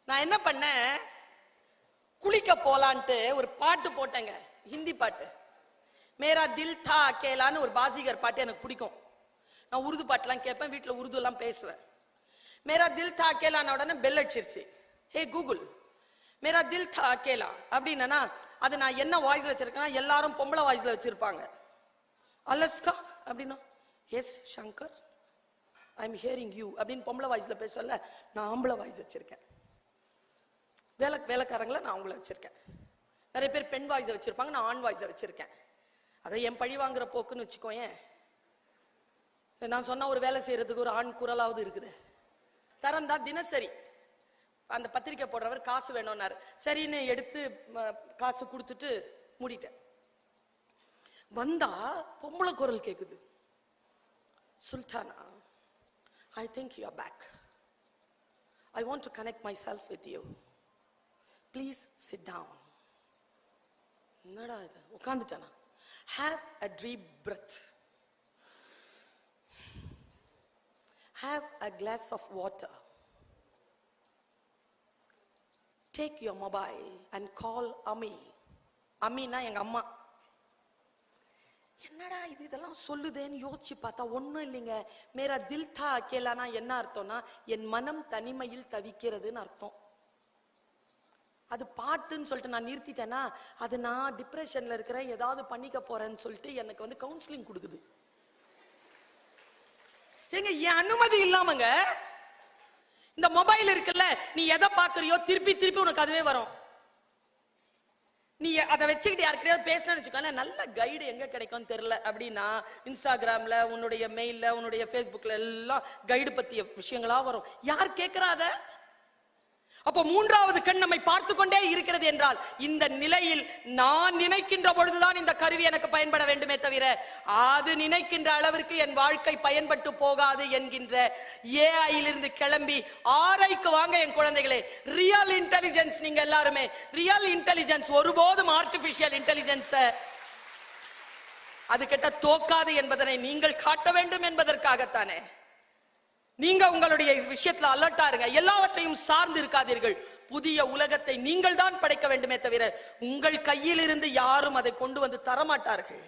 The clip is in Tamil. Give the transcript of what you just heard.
நான் என்ன பண்ணேன், குளிக்க போலான்ட்டு ஒரு பாட்டு போட்டேங்க, ஹிந்தி பாட்டு. மேரா தில் தா அகேலான்னு ஒரு பாசிகர் பாட்டு எனக்கு பிடிக்கும். நான் உருது பாட்டுலாம் கேட்பேன், வீட்டில் உருது எல்லாம் பேசுவேன். மேரா தில் தா அகேலான உடனே பெல் அடிச்சிருச்சு. ஹே கூகுள், மேரா தில் தா அகேலா அப்படின்னா அது நான் என்ன வாய்ஸ்ல வச்சிருக்கேன்னா எல்லாரும் பொம்பளை வாய்ஸ்ல வச்சிருப்பாங்க. அலஸ்கா அப்படின்னா yes Shankar I am hearing you அப்படின்னு பொம்பளை வாய்ஸ்ல பேசல, நான் ஆம்பளை வாய்ஸ் வச்சிருக்கேன். வேலைக்காரங்கள நான் அவங்கள வச்சிருக்கேன். நிறைய பேர் பெண் வாய்ஸ் வச்சிருப்பாங்க, நான் ஆண் வாய்ஸ் வச்சிருக்கேன். அதை என் பழி வாங்குற போக்குன்னு வச்சுக்கோயேன். நான் சொன்ன ஒரு வேலை செய்யறதுக்கு ஒரு ஆண் குரலாவது இருக்குது. தரந்தா தினசரி அந்த பத்திரிக்கை போடுறவர் காசு வேணும்னாரு, சரின்னு எடுத்து காசு கொடுத்துட்டு மூடிட்டேன். வந்தா பொம்பளை குரல் கேக்குது. Sultana, I think you are back. I want to connect myself with you. Please sit down. என்னடா இது, உட்கார்ந்துட்டானா? Have a deep breath. Have a glass of water. Take your mobile and call Ami. அம்மினா எங்க அம்மா. என்னடா இது இதெல்லாம் சொல்லுதேன்னு யோசிச்சு பார்த்தா ஒன்றும் இல்லைங்க. மேரா தில் தா அகேலானா என்ன அர்த்தம்னா என் மனம் தனிமையில் தவிக்கிறதுன்னு அர்த்தம். அது பாட்டுன்னு சொல்லிட்டு நான் நிறுத்திட்டேன்னா அது நான் டிப்ரெஷன்ல இருக்கிறேன், ஏதாவது பண்ணிக்க போறேன்னு சொல்லிட்டு எனக்கு வந்து கவுன்சிலிங் கொடுக்குது. எங்க என் அனுமதி இல்லாமங்க இந்த மொபைல் இருக்குல்ல, நீ எதை பாக்குறியோ திருப்பி திருப்பி உனக்கு அதுவே வரும். நீ அதை வச்சுக்கிட்டு யாருக்கிட்டையாவது பேசணும்னு வச்சுக்கோங்க, நல்ல கைடு எங்க கிடைக்கும் தெரியல அப்படின்னா இன்ஸ்டாகிராம்ல உன்னுடைய மெயில்ல உன்னுடைய ஃபேஸ்புக்ல எல்லாம் கைடு பத்திய விஷயங்களா வரும். யார் கேட்கிறாத? அப்போ மூன்றாவது கண் நம்மை பார்த்து கொண்டே இருக்கிறது என்றால் இந்த நிலையில் நான் நினைக்கின்ற பொழுதுதான் இந்த கருவி எனக்கு பயன்பட வேண்டுமே தவிர அது நினைக்கின்ற அளவிற்கு என் வாழ்க்கை பயன்பட்டு போகாது என்கின்ற ஏஐயிலிருந்து கிளம்பி ஆரைக்கு வாங்க என் குழந்தைகளே. ரியல் இன்டெலிஜென்ஸ் நீங்க எல்லாருமே ரியல் இன்டெலிஜென்ஸ் ஒருபோதும் ஆர்டிபிஷியல் இன்டெலிஜென்ஸ் அது கிட்ட தோக்காது என்பதனை நீங்கள் காட்ட வேண்டும் என்பதற்காகத்தானே நீங்க உங்களுடைய விஷயத்துல அலர்ட்டா இருங்க. எல்லாவற்றையும் சார்ந்து இருக்காதீர்கள். புதிய உலகத்தை நீங்கள் தான் படைக்க வேண்டுமே தவிர உங்கள் கையில் இருந்து யாரும் அதை கொண்டு வந்து தரமாட்டார்கள்.